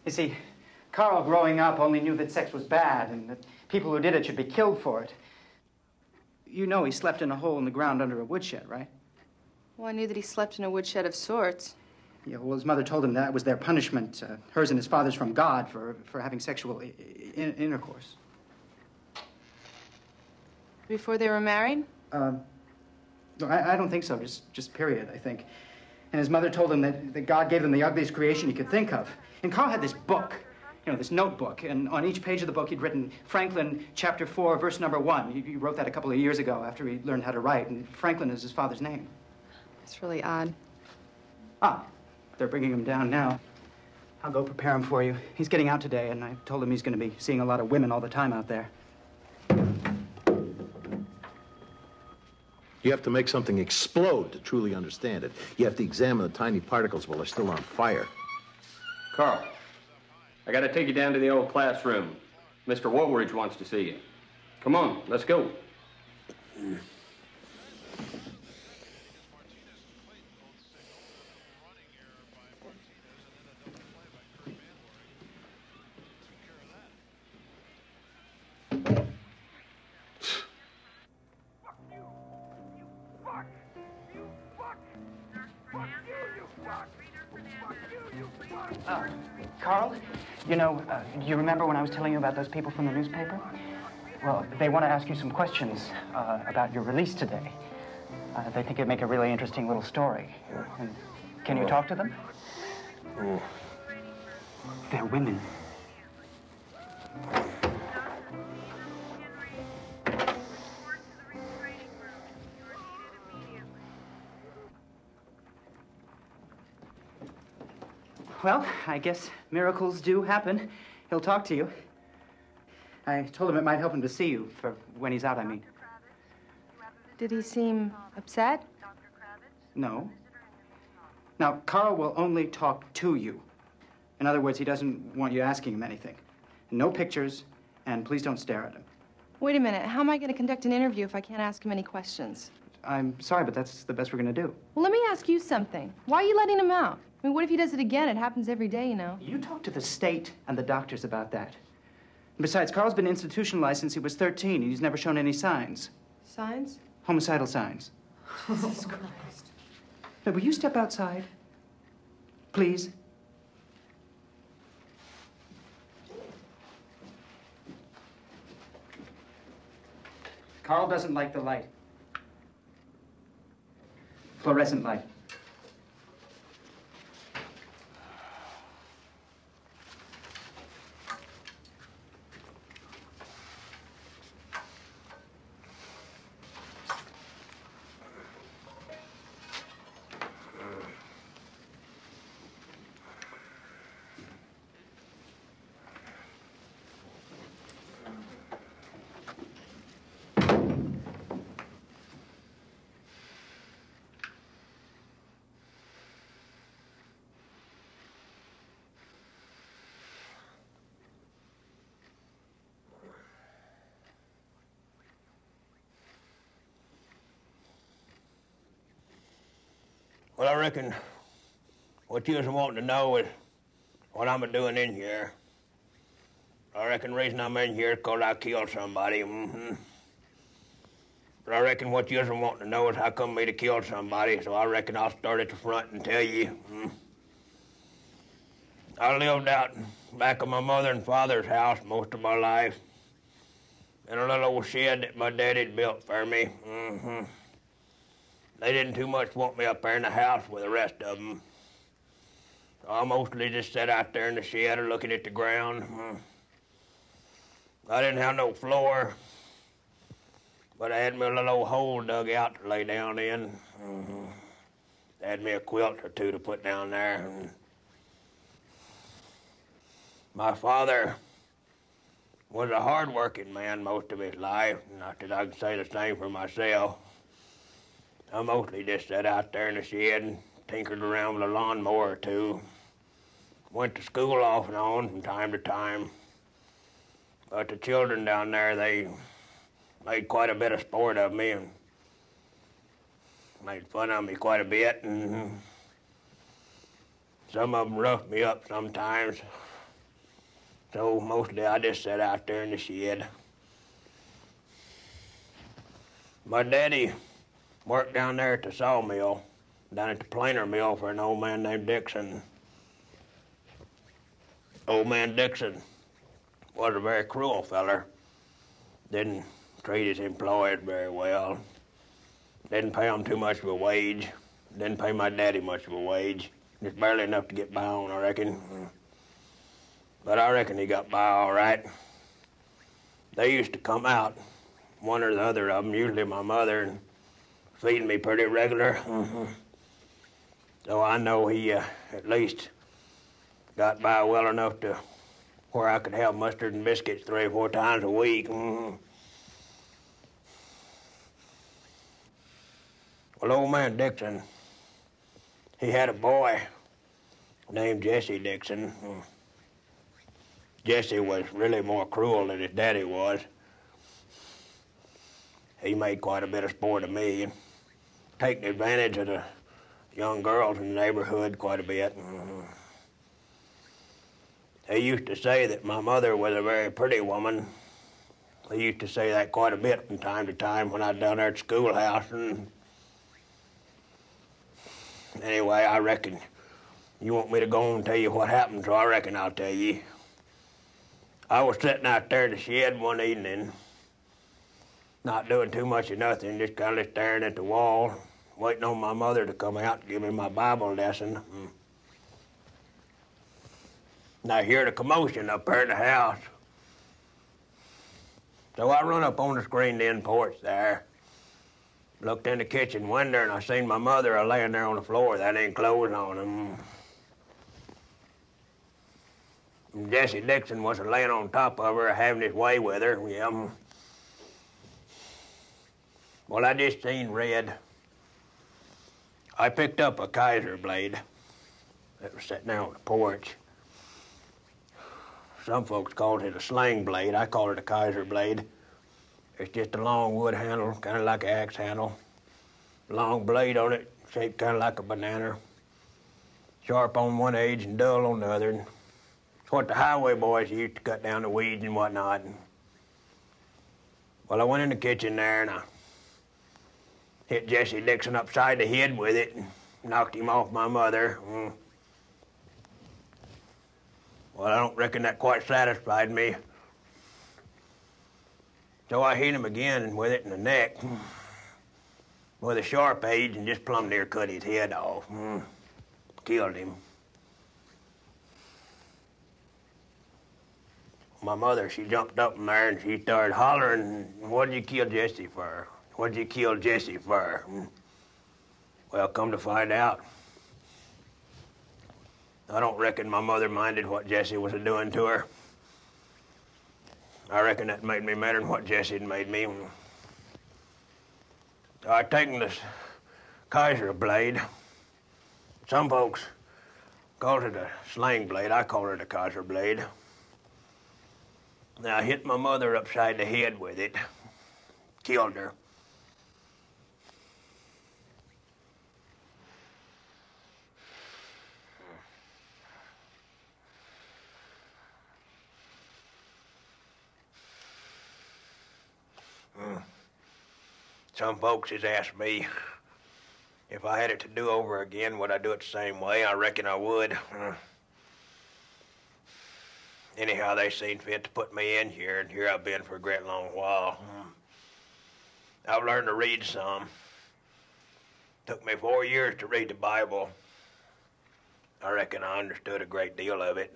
You see, Carl, growing up, only knew that sex was bad and that people who did it should be killed for it. You know he slept in a hole in the ground under a woodshed, right? Well, I knew that he slept in a woodshed of sorts. Yeah, well, his mother told him that was their punishment, hers and his father's from God, for having sexual intercourse. Before they were married? No, I don't think so, just period, I think. And his mother told him that God gave them the ugliest creation he could think of. And Carl had this book, you know, this notebook, and on each page of the book he'd written Franklin, chapter 4, verse number 1. He wrote that a couple of years ago after he learned how to write, and Franklin is his father's name. That's really odd. Ah, they're bringing him down now. I'll go prepare him for you. He's getting out today, and I told him he's going to be seeing a lot of women all the time out there. You have to make something explode to truly understand it. You have to examine the tiny particles while they're still on fire. Carl, I got to take you down to the old classroom. Mr. Woolridge wants to see you. Come on, let's go. Carl, you know, do you remember when I was telling you about those people from the newspaper? Well, they want to ask you some questions about your release today. They think it'd make a really interesting little story. And can you talk to them? They're women. Well, I guess miracles do happen. He'll talk to you. I told him it might help him to see you, for when he's out, I mean. Did he seem upset? No. Now, Carl will only talk to you. In other words, he doesn't want you asking him anything. No pictures, and please don't stare at him. Wait a minute. How am I going to conduct an interview if I can't ask him any questions? I'm sorry, but that's the best we're going to do. Well, let me ask you something. Why are you letting him out? I mean, what if he does it again? It happens every day, you know. You talk to the state and the doctors about that. And besides, Carl's been institutionalized since he was 13. He's never shown any signs. Signs? Homicidal signs. Jesus Christ. Now, will you step outside? Please? Carl doesn't like the light. Fluorescent light. Well, I reckon what you was wanting to know is what I'm doing in here. I reckon the reason I'm in here is because I killed somebody. But I reckon what you was wanting to know is how come me to kill somebody, so I reckon I'll start at the front and tell you. I lived out back of my mother and father's house most of my life in a little old shed that my daddy'd built for me. They didn't too much want me up there in the house with the rest of them. So I mostly just sat out there in the shed or looking at the ground. I didn't have no floor, but I had me a little old hole dug out to lay down in. They had me a quilt or two to put down there. My father was a hard-working man most of his life. Not that I can say the same for myself. I mostly just sat out there in the shed and tinkered around with a lawnmower or two. Went to school off and on from time to time. But the children down there, they made quite a bit of sport of me and made fun of me quite a bit. And some of them roughed me up sometimes. So mostly I just sat out there in the shed. My daddy worked down there at the sawmill, down at the planer mill for an old man named Dixon. Old man Dixon was a very cruel feller. Didn't treat his employees very well. Didn't pay them too much of a wage. Didn't pay my daddy much of a wage. Just barely enough to get by on, I reckon. But I reckon he got by all right. They used to come out, one or the other of them, usually my mother, and feeding me pretty regular. So I know he at least got by well enough to where I could have mustard and biscuits 3 or 4 times a week. Well, old man Dixon, he had a boy named Jesse Dixon. Jesse was really more cruel than his daddy was. He made quite a bit of sport of me, and taking advantage of the young girls in the neighborhood quite a bit. They used to say that my mother was a very pretty woman. They used to say that quite a bit from time to time when I was down there at the schoolhouse. And anyway, I reckon you want me to go and tell you what happened, so I reckon I'll tell you. I was sitting out there in the shed one evening, not doing too much of nothing, just kind of staring at the wall, waiting on my mother to come out and give me my Bible lesson. And I heard a commotion up there in the house. So I run up on the screened-in porch there, looked in the kitchen window, and I seen my mother laying there on the floor. That ain't clothes on him. And Jesse Dixon was laying on top of her, having his way with her. Yeah. Well, I just seen red. I picked up a Kaiser blade that was sitting there on the porch. Some folks called it a sling blade. I call it a Kaiser blade. It's just a long wood handle, kind of like an axe handle. Long blade on it, shaped kind of like a banana. Sharp on one edge and dull on the other. It's what the highway boys used to cut down the weeds and whatnot. Well, I went in the kitchen there and I hit Jesse Dixon upside the head with it and knocked him off my mother. Well, I don't reckon that quite satisfied me. So I hit him again with it in the neck with a sharp edge and just plumb near cut his head off. Killed him. My mother, she jumped up in there and she started hollering, "What'd you kill Jesse for? What'd you kill Jesse for?" Well, come to find out, I don't reckon my mother minded what Jesse was doing to her. I reckon that made me madder than what Jesse had made me. I'd taken this Kaiser blade. Some folks called it a sling blade. I call it a Kaiser blade. Now, I hit my mother upside the head with it. Killed her. Some folks has asked me if I had it to do over again, would I do it the same way? I reckon I would. Anyhow, they seen fit to put me in here, and here I've been for a great long while. I've learned to read some. Took me 4 years to read the Bible. I reckon I understood a great deal of it.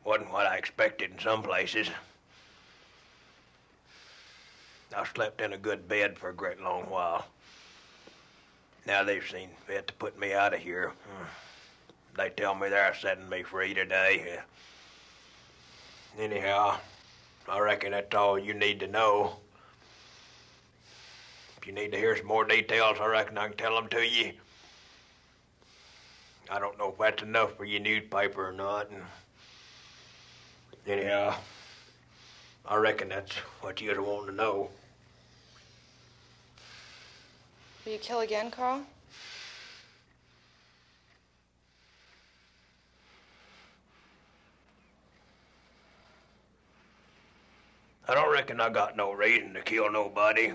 Wasn't what I expected in some places. I slept in a good bed for a great long while. Now they've seen fit to put me out of here. They tell me they're setting me free today. Anyhow, I reckon that's all you need to know. If you need to hear some more details, I reckon I can tell them to you. I don't know if that's enough for your newspaper or not. Anyhow, I reckon that's what you'd want to know. Will you kill again, Carl? I don't reckon I got no reason to kill nobody.